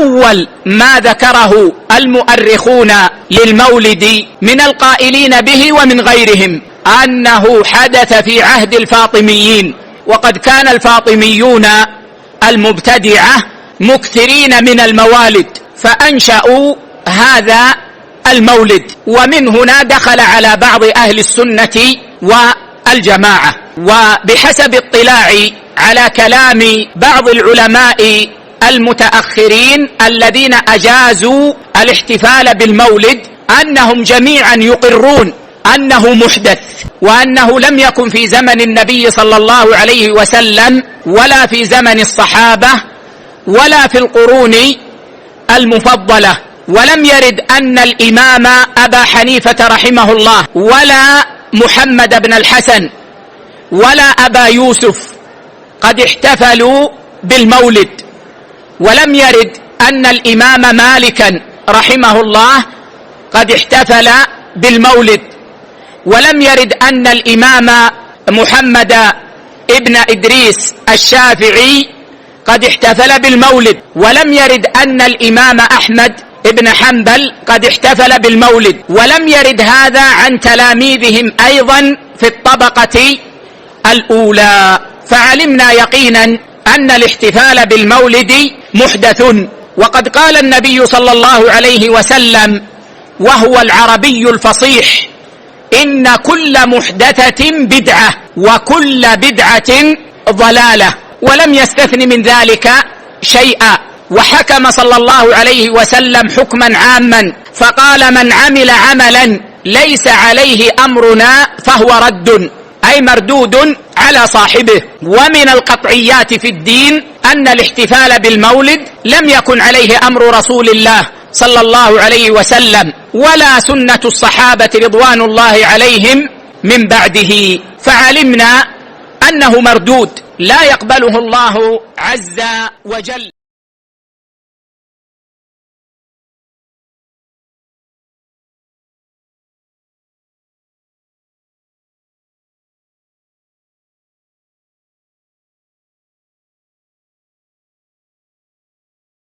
أول ما ذكره المؤرخون للمولد من القائلين به ومن غيرهم أنه حدث في عهد الفاطميين، وقد كان الفاطميون المبتدعة مكثرين من الموالد فأنشأوا هذا المولد، ومن هنا دخل على بعض أهل السنة والجماعة. وبحسب اطلاعي على كلام بعض العلماء المتأخرين الذين أجازوا الاحتفال بالمولد أنهم جميعا يقرون أنه محدث، وأنه لم يكن في زمن النبي صلى الله عليه وسلم ولا في زمن الصحابة ولا في القرون المفضلة، ولم يرد أن الإمام أبا حنيفة رحمه الله ولا محمد بن الحسن ولا أبا يوسف قد احتفلوا بالمولد، ولم يرد أن الإمام مالكا رحمه الله قد احتفل بالمولد، ولم يرد أن الإمام محمد ابن إدريس الشافعي قد احتفل بالمولد، ولم يرد أن الإمام أحمد ابن حنبل قد احتفل بالمولد، ولم يرد هذا عن تلاميذهم أيضا في الطبقة الأولى. فعلمنا يقينا أن الاحتفال بالمولد محدث، وقد قال النبي صلى الله عليه وسلم وهو العربي الفصيح: إن كل محدثة بدعة وكل بدعة ضلالة، ولم يستثن من ذلك شيئا. وحكم صلى الله عليه وسلم حكما عاما فقال: من عمل عملا ليس عليه أمرنا فهو رد، أي مردود على صاحبه. ومن القطعيات في الدين أن الاحتفال بالمولد لم يكن عليه أمر رسول الله صلى الله عليه وسلم ولا سنة الصحابة رضوان الله عليهم من بعده، فعلمنا أنه مردود لا يقبله الله عز وجل.